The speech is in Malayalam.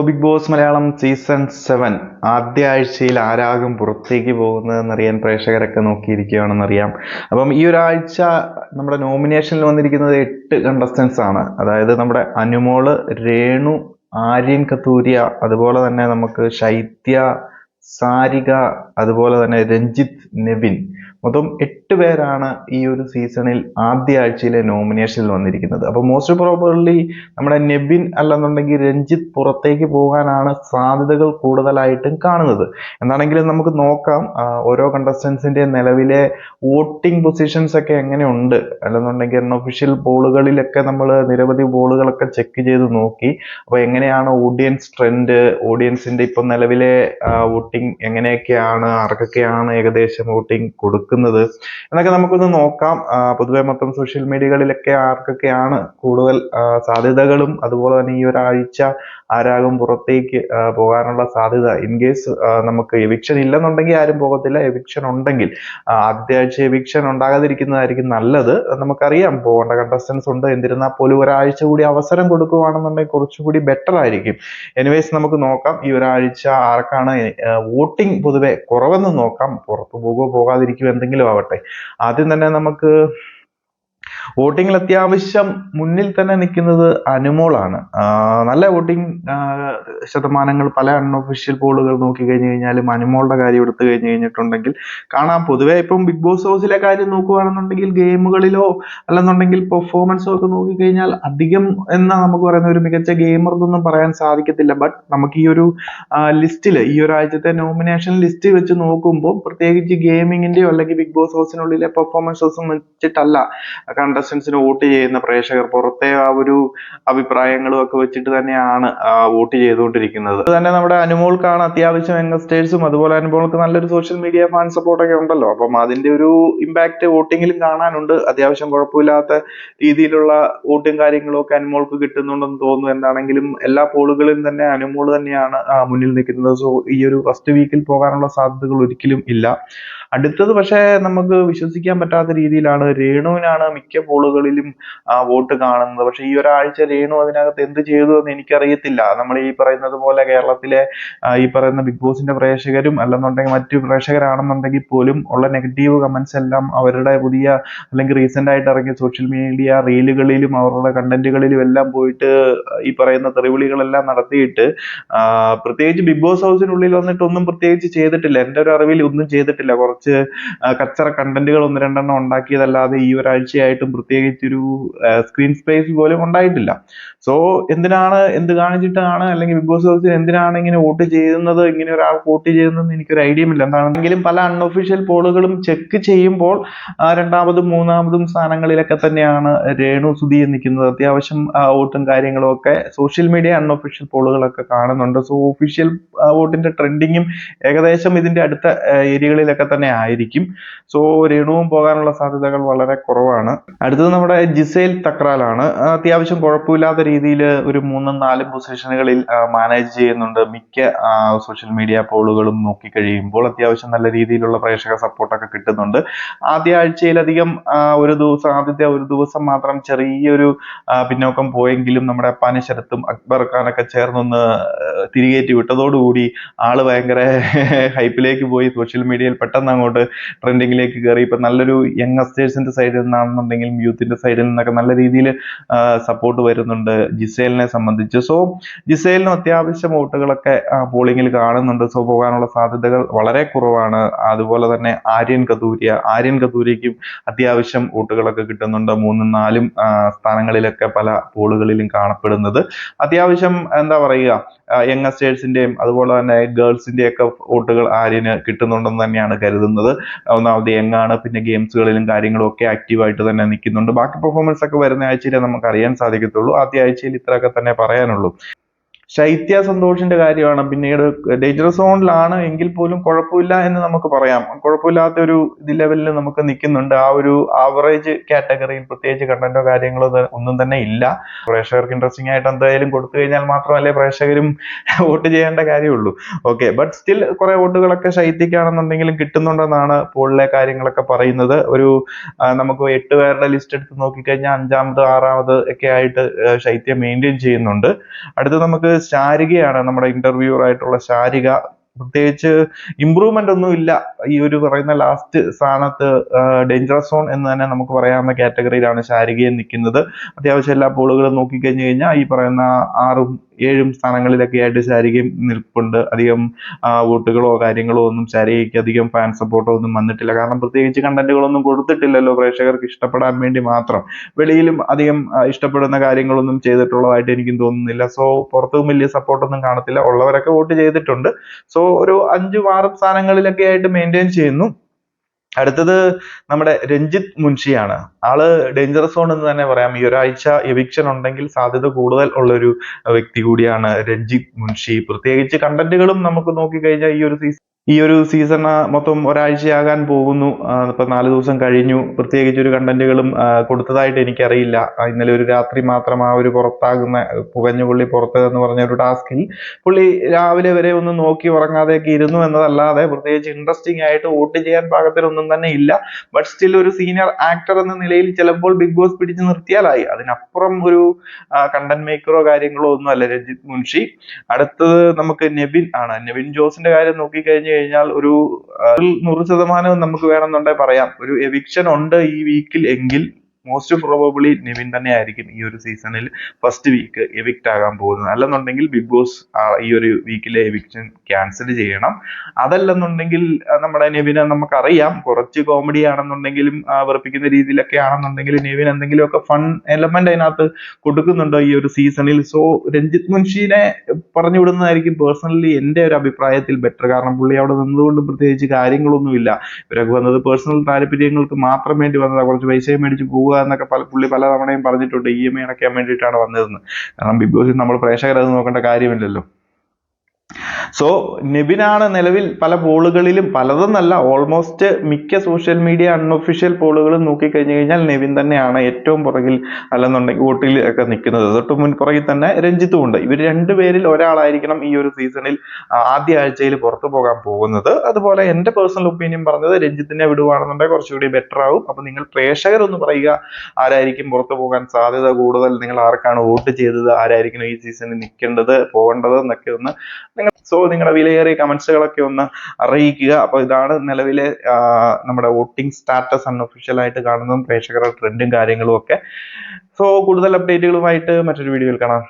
ബിഗ് ബോസ് മലയാളം സീസൺ 7 ആദ്യ ആഴ്ചയിൽ ആരാകും പുറത്തേക്ക് പോകുന്നതെന്നറിയാൻ പ്രേക്ഷകരൊക്കെ നോക്കിയിരിക്കുകയാണെന്നറിയാം. അപ്പം ഈ ഒരാഴ്ച നമ്മുടെ നോമിനേഷനിൽ വന്നിരിക്കുന്നത് 8 കണ്ടസ്റ്റൻസ് ആണ്. അതായത് നമ്മുടെ അനുമോള്, രേണു, ആര്യൻ കത്തൂരിയ, അതുപോലെ തന്നെ നമുക്ക് ശൈത്യ, സാരിക, അതുപോലെ തന്നെ രഞ്ജിത്ത്, നെവിൻ. മൊത്തം 8 പേരാണ് ഈ ഒരു സീസണിൽ ആദ്യ ആഴ്ചയിലെ നോമിനേഷനിൽ വന്നിരിക്കുന്നത്. അപ്പൊ മോസ്റ്റ് പ്രോബബ്ലി നമ്മുടെ നെബിൻ അല്ലെന്നുണ്ടെങ്കിൽ രഞ്ജിത്ത് പുറത്തേക്ക് പോകാനാണ് സാധ്യതകൾ കൂടുതലായിട്ടും കാണുന്നത്. എന്താണെങ്കിലും നമുക്ക് നോക്കാം ഓരോ കണ്ടസ്റ്റൻസിന്റെ നിലവിലെ വോട്ടിംഗ് പൊസിഷൻസ് ഒക്കെ എങ്ങനെയുണ്ട്. അല്ലെന്നുണ്ടെങ്കിൽ അൺഒഫീഷ്യൽ പോളുകളിലൊക്കെ നമ്മൾ നിരവധി പോളുകളൊക്കെ ചെക്ക് ചെയ്ത് നോക്കി. അപ്പൊ എങ്ങനെയാണ് ഓഡിയൻസ് ട്രെൻഡ്, ഓഡിയൻസിന്റെ ഇപ്പൊ നിലവിലെ വോട്ടിംഗ് എങ്ങനെയൊക്കെയാണ്, ആർക്കൊക്കെയാണ് ഏകദേശം വോട്ടിംഗ് കൊടുക്കുന്നത് എന്നൊക്കെ നമുക്കൊന്ന് നോക്കാം. പൊതുവെ മൊത്തം സോഷ്യൽ മീഡിയകളിലൊക്കെ ആർക്കൊക്കെയാണ് കൂടുതൽ സാധ്യതകളും, അതുപോലെ തന്നെ ഈ ഒരാഴ്ച ആരാകും പുറത്തേക്ക് പോകാനുള്ള സാധ്യത. ഇൻ കേസ് നമുക്ക് എവിക്ഷൻ ഇല്ലെന്നുണ്ടെങ്കിൽ ആരും പോകത്തില്ല. എവിക്ഷൻ ഉണ്ടെങ്കിൽ ആദ്യ ആഴ്ച എവിക്ഷൻ ഉണ്ടാകാതിരിക്കുന്നതായിരിക്കും നല്ലത്. നമുക്കറിയാം പോകേണ്ട കണ്ടസ്റ്റൻസ് ഉണ്ട്. എന്നിരുന്നാൽ പോലും ഒരാഴ്ച കൂടി അവസരം കൊടുക്കുകയാണെന്നുണ്ടെങ്കിൽ കുറച്ചുകൂടി ബെറ്റർ ആയിരിക്കും. എനിവേസ് നമുക്ക് നോക്കാം ഈ ഒരാഴ്ച ആർക്കാണ് വോട്ടിംഗ് പൊതുവെ കുറവെന്ന് നോക്കാം. പുറത്തു പോകുമോ പോകാതിരിക്കുമോ എന്തെങ്കിലും ആവട്ടെ. ആദ്യം തന്നെ നമുക്ക് വോട്ടിങ്ങിൽ അത്യാവശ്യം മുന്നിൽ തന്നെ നിൽക്കുന്നത് അനുമോളാണ്. നല്ല വോട്ടിംഗ് ശതമാനങ്ങൾ പല അൺഒഫീഷ്യൽ പോളുകൾ നോക്കി കഴിഞ്ഞു കഴിഞ്ഞാലും അനുമോളുടെ കാര്യം എടുത്തു കഴിഞ്ഞു കഴിഞ്ഞിട്ടുണ്ടെങ്കിൽ കാണാം. പൊതുവെ ഇപ്പം ബിഗ് ബോസ് ഹൗസിലെ കാര്യം നോക്കുകയാണെന്നുണ്ടെങ്കിൽ ഗെയിമുകളിലോ അല്ലെന്നുണ്ടെങ്കിൽ പെർഫോമൻസോ ഒക്കെ നോക്കിക്കഴിഞ്ഞാൽ അധികം എന്നാ നമുക്ക് പറയുന്ന ഒരു മികച്ച ഗെയിമർ എന്നൊന്നും പറയാൻ സാധിക്കത്തില്ല. ബട്ട് നമുക്ക് ഈ ഒരു ലിസ്റ്റില്, ഈ ഒരാഴ്ചത്തെ നോമിനേഷൻ ലിസ്റ്റ് വെച്ച് നോക്കുമ്പോൾ പ്രത്യേകിച്ച് ഗെയിമിങ്ങിന്റെയോ അല്ലെങ്കിൽ ബിഗ് ബോസ് ഹൗസിനുള്ളിലെ പെർഫോമൻസസും വെച്ചിട്ടല്ല കണ്ടസ്റ്റൻസിന് വോട്ട് ചെയ്യുന്ന പ്രേക്ഷകർ. പുറത്തെ ആ ഒരു അഭിപ്രായങ്ങളും ഒക്കെ വെച്ചിട്ട് തന്നെയാണ് വോട്ട് ചെയ്തുകൊണ്ടിരിക്കുന്നത്. അത് തന്നെ നമ്മുടെ അനുമോൾക്കാണ് അത്യാവശ്യം യങ്സ്റ്റേഴ്സും, അതുപോലെ അനുമോൾക്ക് നല്ലൊരു സോഷ്യൽ മീഡിയ ഫാൻ സപ്പോർട്ടൊക്കെ ഉണ്ടല്ലോ. അപ്പം അതിന്റെ ഒരു ഇമ്പാക്ട് വോട്ടിങ്ങിലും കാണാനുണ്ട്. അത്യാവശ്യം കുഴപ്പമില്ലാത്ത രീതിയിലുള്ള വോട്ടും കാര്യങ്ങളും ഒക്കെ അനുമോൾക്ക് കിട്ടുന്നുണ്ടെന്ന് തോന്നുന്നു. എന്താണെങ്കിലും എല്ലാ പോളുകളിലും തന്നെ അനുമോൾ തന്നെയാണ് മുന്നിൽ നിൽക്കുന്നത്. സോ ഈ ഒരു ഫസ്റ്റ് വീക്കിൽ പോകാനുള്ള സാധ്യതകൾ ഒരിക്കലും ഇല്ല. അടുത്തത് പക്ഷേ നമുക്ക് വിശ്വസിക്കാൻ പറ്റാത്ത രീതിയിലാണ് രേണുവിനാണ് മിക്ക പോളുകളിലും വോട്ട് കാണുന്നത്. പക്ഷെ ഈ ഒരാഴ്ച രേണു അതിനകത്ത് എന്ത് ചെയ്തു എന്ന് എനിക്കറിയത്തില്ല. നമ്മൾ ഈ പറയുന്നത് പോലെ കേരളത്തിലെ ഈ പറയുന്ന ബിഗ് ബോസിന്റെ പ്രേക്ഷകരും അല്ലെന്നുണ്ടെങ്കിൽ മറ്റു പ്രേക്ഷകരാണെന്നുണ്ടെങ്കിൽ പോലും ഉള്ള നെഗറ്റീവ് കമന്റ്സ് എല്ലാം അവരുടെ പുതിയ അല്ലെങ്കിൽ റീസെന്റ് ആയിട്ട് ഇറങ്ങിയ സോഷ്യൽ മീഡിയ റീലുകളിലും അവരുടെ കണ്ടന്റുകളിലും എല്ലാം പോയിട്ട് ഈ പറയുന്ന തെറിവിളികളെല്ലാം നടത്തിയിട്ട് പ്രത്യേകിച്ച് ബിഗ് ബോസ് ഹൗസിനുള്ളിൽ വന്നിട്ട് ഒന്നും പ്രത്യേകിച്ച് ചെയ്തിട്ടില്ല. എൻ്റെ ഒരു അറിവിൽ ഒന്നും ചെയ്തിട്ടില്ല. കുറച്ച് കച്ചറ കണ്ടന്റുകൾ 1-2 ഉണ്ടാക്കിയതല്ലാതെ ഈ ഒരാഴ്ചയായിട്ടും പ്രത്യേകിച്ചൊരു സ്ക്രീൻ സ്പേസ് പോലും ഉണ്ടായിട്ടില്ല. സോ എന്ത് കാണിച്ചിട്ടാണ്, അല്ലെങ്കിൽ ബിഗ് ബോസ് ഹൗസിൽ എന്തിനാണ് ഇങ്ങനെ വോട്ട് ചെയ്യുന്നത്, ഇങ്ങനെ ഒരാൾ വോട്ട് ചെയ്യുന്നതെന്ന് എനിക്കൊരു ഐഡിയ ഇല്ല. എന്താണെങ്കിലും പല അൺഒഫീഷ്യൽ പോളുകളും ചെക്ക് ചെയ്യുമ്പോൾ രണ്ടാമതും മൂന്നാമതും സ്ഥാനങ്ങളിലൊക്കെ തന്നെയാണ് രേണു സുധി നിൽക്കുന്നത്. അത്യാവശ്യം വോട്ടും കാര്യങ്ങളും ഒക്കെ സോഷ്യൽ മീഡിയ അൺഒഫീഷ്യൽ പോളുകളൊക്കെ കാണുന്നുണ്ട്. സോ ഒഫീഷ്യൽ വോട്ടിന്റെ ട്രെൻഡിങ്ങും ഏകദേശം ഇതിന്റെ അടുത്ത ഏരിയകളിലൊക്കെ തന്നെ ആയിരിക്കും. സോ രേണുവും പോകാനുള്ള സാധ്യതകൾ വളരെ കുറവാണ്. അടുത്തത് നമ്മുടെ ജിസേൽ തക്രാലാണ്. അത്യാവശ്യം കുഴപ്പമില്ലാത്ത രീതിയിൽ ഒരു 3-4 പൊസിഷനുകളിൽ മാനേജ് ചെയ്യുന്നുണ്ട്. മിക്ക സോഷ്യൽ മീഡിയ പോളുകളും നോക്കിക്കഴിയുമ്പോൾ അത്യാവശ്യം നല്ല രീതിയിലുള്ള പ്രേക്ഷക സപ്പോർട്ടൊക്കെ കിട്ടുന്നുണ്ട്. ആദ്യ ആഴ്ചയിലധികം ആദ്യത്തെ ഒരു ദിവസം മാത്രം ചെറിയൊരു പിന്നോക്കം പോയെങ്കിലും നമ്മുടെ അപ്പാനി ശരത്തും അക്ബർ ഖാനൊക്കെ ചേർന്നൊന്ന് തിരികേറ്റി വിട്ടതോടുകൂടി ആള് ഭയങ്കര ഹൈപ്പിലേക്ക് പോയി. സോഷ്യൽ മീഡിയയിൽ പെട്ടെന്ന് അങ്ങോട്ട് ട്രെൻഡിങ്ങിലേക്ക് കയറി. ഇപ്പൊ നല്ലൊരു യങ്സ്റ്റേഴ്സിന്റെ സൈഡിൽ നിന്നാണെന്നുണ്ടെങ്കിലും യൂത്തിന്റെ സൈഡിൽ നിന്നൊക്കെ നല്ല രീതിയിൽ സപ്പോർട്ട് വരുന്നുണ്ട് ജിസേലിനെ സംബന്ധിച്ച്. സോ ജിസേലിനും അത്യാവശ്യം വോട്ടുകളൊക്കെ പോളിംഗിൽ കാണുന്നുണ്ട്. സോ പോകാനുള്ള സാധ്യതകൾ വളരെ കുറവാണ്. അതുപോലെ തന്നെ ആര്യൻ കത്തൂരിയയ്ക്കും അത്യാവശ്യം വോട്ടുകളൊക്കെ കിട്ടുന്നുണ്ട്. 3-4 സ്ഥാനങ്ങളിലൊക്കെ പല പോളുകളിലും കാണപ്പെടുന്നത്. അത്യാവശ്യം എന്താ പറയുക, യങ്സ്റ്റേഴ്സിന്റെയും അതുപോലെ തന്നെ ഗേൾസിന്റെ ഒക്കെ വോട്ടുകൾ ആര്യന് കിട്ടുന്നുണ്ടെന്ന് തന്നെയാണ് കരുതുന്നത്. ഒന്നാമത് യങ്ങാണ്, പിന്നെ ഗെയിംസുകളിലും കാര്യങ്ങളും ഒക്കെ ആക്റ്റീവായിട്ട് തന്നെ നിൽക്കുന്നുണ്ട്. ബാക്കി പെർഫോമൻസ് ഒക്കെ വരുന്ന ആഴ്ചയിലെ നമുക്ക് അറിയാൻ സാധിക്കത്തുള്ളൂ. ആദ്യ ആഴ്ചയിൽ ഇത്രയൊക്കെ തന്നെ പറയാനുള്ളൂ. ശൈത്യ സന്തോഷിന്റെ കാര്യമാണ് പിന്നീട് ഡേഞ്ചർ സോണിലാണ് എങ്കിൽ പോലും കുഴപ്പമില്ല എന്ന് നമുക്ക് പറയാം. കുഴപ്പമില്ലാത്ത ഒരു ലെവലിൽ നമുക്ക് നിൽക്കുന്നുണ്ട്. ആ ഒരു ആവറേജ് കാറ്റഗറിയിൽ പ്രത്യേകിച്ച് കണ്ടന്റോ കാര്യങ്ങളോ ഒന്നും തന്നെ ഇല്ല. പ്രേക്ഷകർക്ക് ഇൻട്രസ്റ്റിംഗ് ആയിട്ട് എന്തായാലും കൊടുത്തു കഴിഞ്ഞാൽ മാത്രമല്ലേ പ്രേക്ഷകരും വോട്ട് ചെയ്യേണ്ട കാര്യമുള്ളൂ. ഓക്കെ, ബട്ട് സ്റ്റിൽ കുറെ വോട്ടുകളൊക്കെ ശൈത്യക്കാണെന്നുണ്ടെങ്കിലും കിട്ടുന്നുണ്ടെന്നാണ് പോളിലെ കാര്യങ്ങളൊക്കെ പറയുന്നത്. ഒരു നമുക്ക് 8 പേരുടെ ലിസ്റ്റ് എടുത്ത് നോക്കിക്കഴിഞ്ഞാൽ 5-ാമത് 6-ാമത് ഒക്കെ ആയിട്ട് ശൈത്യം മെയിൻറ്റെയിൻ ചെയ്യുന്നുണ്ട്. അടുത്ത് നമുക്ക് ശാരികയാണ്, നമ്മുടെ ഇന്റർവ്യൂർ ആയിട്ടുള്ള ശാരിക. പ്രത്യേകിച്ച് ഇമ്പ്രൂവ്മെന്റ് ഒന്നും ഇല്ല. ഈ ഒരു പറയുന്ന ലാസ്റ്റ് സ്ഥാനത്ത് ഡേഞ്ചറസ് സോൺ എന്ന് തന്നെ നമുക്ക് പറയാവുന്ന കാറ്റഗറിയിലാണ് ശാരികയെ നിൽക്കുന്നത്. അത്യാവശ്യം എല്ലാ പോളുകളും നോക്കിക്കഴിഞ്ഞു കഴിഞ്ഞാൽ ഈ പറയുന്ന 6ഉം 7ഉം സ്ഥാനങ്ങളിലൊക്കെ ആയിട്ട് ശാരികയും നിൽപ്പുണ്ട്. അധികം വോട്ടുകളോ കാര്യങ്ങളോ ഒന്നും ശാരികയ്ക്ക് അധികം ഫാൻ സപ്പോർട്ടോ ഒന്നും വന്നിട്ടില്ല. കാരണം പ്രത്യേകിച്ച് കണ്ടന്റുകളൊന്നും കൊടുത്തിട്ടില്ലല്ലോ, പ്രേക്ഷകർക്ക് ഇഷ്ടപ്പെടാൻ വേണ്ടി മാത്രം. വെളിയിലും അധികം ഇഷ്ടപ്പെടുന്ന കാര്യങ്ങളൊന്നും ചെയ്തിട്ടുള്ളതായിട്ട് എനിക്കും തോന്നുന്നില്ല. സോ പുറത്തും വലിയ സപ്പോർട്ടൊന്നും കാണത്തില്ല. ഉള്ളവരൊക്കെ വോട്ട് ചെയ്തിട്ടുണ്ട്. സോ ഒരു 5ഉം 6ഉം സ്ഥാനങ്ങളിലൊക്കെ ആയിട്ട് മെയിൻറ്റെയിൻ ചെയ്യുന്നു. അടുത്തത് നമ്മുടെ രഞ്ജിത്ത് മുൻഷിയാണ്. ആള് ഡേഞ്ചറസ് സോൺ എന്ന് തന്നെ പറയാം. ഈ ഒരാഴ്ച എവിക്ഷൻ ഉണ്ടെങ്കിൽ സാധ്യത കൂടുതൽ ഉള്ളൊരു വ്യക്തി കൂടിയാണ് രഞ്ജിത്ത് മുൻഷി. പ്രത്യേകിച്ച് കണ്ടന്റുകളും നമുക്ക് നോക്കിക്കഴിഞ്ഞാൽ ഈ ഒരു സീസൺ മൊത്തം ഒരാഴ്ചയാകാൻ പോകുന്നു. ഇപ്പൊ 4 ദിവസം കഴിഞ്ഞു. പ്രത്യേകിച്ച് ഒരു കണ്ടന്റുകളും കൊടുത്തതായിട്ട് എനിക്കറിയില്ല. ഇന്നലെ ഒരു രാത്രി മാത്രം ആ ഒരു പുറത്താകുന്ന പുകഞ്ഞ പുള്ളി പുറത്ത് എന്ന് പറഞ്ഞ ഒരു ടാസ്കിൽ പുള്ളി രാവിലെ വരെ ഒന്നും നോക്കി ഉറങ്ങാതെയൊക്കെ ഇരുന്നു എന്നതല്ലാതെ പ്രത്യേകിച്ച് ഇൻട്രസ്റ്റിംഗ് ആയിട്ട് വോട്ട് ചെയ്യാൻ പാകത്തിലൊന്നും തന്നെ ഇല്ല. ബട്ട് സ്റ്റിൽ ഒരു സീനിയർ ആക്ടർ എന്ന നിലയിൽ ചിലപ്പോൾ ബിഗ് ബോസ് പിടിച്ചു നിർത്തിയാലായി. അതിനപ്പുറം ഒരു കണ്ടന്റ് മേക്കറോ കാര്യങ്ങളോ ഒന്നും അല്ല രഞ്ജിത്ത് മുൻഷി. അടുത്തത് നമുക്ക് നെവിൻ ആണ്. നെവിൻ ജോസിന്റെ കാര്യം നോക്കിക്കഴിഞ്ഞു കഴിഞ്ഞാൽ ഒരു 100% നമുക്ക് വേണമെന്നുണ്ടെങ്കിൽ പറയാം, ഒരു എവിക്ഷൻ ഉണ്ട് ഈ വീക്കിൽ എങ്കിൽ മോസ്റ്റ് പ്രോബബിളി നെവിൻ തന്നെ ആയിരിക്കും ഈ ഒരു സീസണിൽ ഫസ്റ്റ് വീക്ക് എവിക്റ്റ് ആകാൻ പോകുന്നത്. അല്ലെന്നുണ്ടെങ്കിൽ ബിഗ് ബോസ് ഈ ഒരു വീക്കിലെ എവിക്ഷൻ ക്യാൻസൽ ചെയ്യണം. അതല്ലെന്നുണ്ടെങ്കിൽ നമ്മുടെ നെവിനെ നമുക്കറിയാം കുറച്ച് കോമഡി ആണെന്നുണ്ടെങ്കിലും വെറുപ്പിക്കുന്ന രീതിയിലൊക്കെ ആണെന്നുണ്ടെങ്കിൽ നെവിൻ എന്തെങ്കിലുമൊക്കെ ഫൺ എലമെന്റ് അതിനകത്ത് കൊടുക്കുന്നുണ്ടോ ഈ ഒരു സീസണിൽ. സോ രഞ്ജിത്ത് മുൻഷിനെ പറഞ്ഞു വിടുന്നതായിരിക്കും പേഴ്സണലി എന്റെ ഒരു അഭിപ്രായത്തിൽ ബെറ്റർ. കാരണം പുള്ളി അവിടെ നിന്നുകൊണ്ട് പ്രത്യേകിച്ച് കാര്യങ്ങളൊന്നുമില്ല. ഇവരൊക്കെ വന്നത് പേഴ്സണൽ താല്പര്യങ്ങൾക്ക് മാത്രം വേണ്ടി വന്നതാണ്. കുറച്ച് പൈസയും മേടിച്ച് പോവുക എന്നൊക്കെ പുള്ളി പലതവണയും പറഞ്ഞിട്ടുണ്ട്. EMI അടയ്ക്കാൻ വേണ്ടിയിട്ടാണ് വന്നതെന്ന്. കാരണം ബിഗ് ബോസിൽ നമ്മൾ പ്രേക്ഷകർ അത് നോക്കേണ്ട കാര്യമില്ലല്ലോ. സോ നെബിനാണ് നിലവിൽ പല പോളുകളിലും, പലതെന്നല്ല ഓൾമോസ്റ്റ് മിക്ക സോഷ്യൽ മീഡിയ അൺഒഫീഷ്യൽ പോളുകളും നോക്കിക്കഴിഞ്ഞു കഴിഞ്ഞാൽ നെവിൻ തന്നെയാണ് ഏറ്റവും പുറകിൽ, അല്ലെന്നുണ്ടെങ്കിൽ വോട്ടിൽ ഒക്കെ നിൽക്കുന്നത്. തൊട്ട് പുറകിൽ തന്നെ രഞ്ജിത്തും ഉണ്ട്. ഇവർ രണ്ടുപേരിൽ ഒരാളായിരിക്കണം ഈ ഒരു സീസണിൽ ആദ്യ ആഴ്ചയിൽ പുറത്തു പോകാൻ പോകുന്നത്. അതുപോലെ എന്റെ പേഴ്സണൽ ഒപ്പീനിയൻ പറഞ്ഞത് രഞ്ജിത്തിനെ വിടുവാണെന്നുണ്ടെങ്കിൽ കുറച്ചുകൂടി ബെറ്റർ ആവും. അപ്പൊ നിങ്ങൾ പ്രേക്ഷകരൊന്ന് പറയുക, ആരായിരിക്കും പുറത്തു പോകാൻ സാധ്യത കൂടുതൽ, നിങ്ങൾ ആർക്കാണ് വോട്ട് ചെയ്തത്, ആരായിരിക്കും ഈ സീസണിൽ നിൽക്കേണ്ടത് പോകേണ്ടത് എന്നൊക്കെ ഒന്ന് നിങ്ങളുടെ വിലയേറിയ കമന്റ്സുകളൊക്കെ ഒന്ന് അറിയിക്കുക. അപ്പൊ ഇതാണ് നിലവിലെ നമ്മുടെ വോട്ടിംഗ് സ്റ്റാറ്റസ് അൺഒഫീഷ്യൽ ആയിട്ട് കാണുന്നതും പ്രേക്ഷകരുടെ ട്രെൻഡും കാര്യങ്ങളും ഒക്കെ. സോ കൂടുതൽ അപ്ഡേറ്റുകളുമായിട്ട് മറ്റൊരു വീഡിയോയിൽ കാണാം.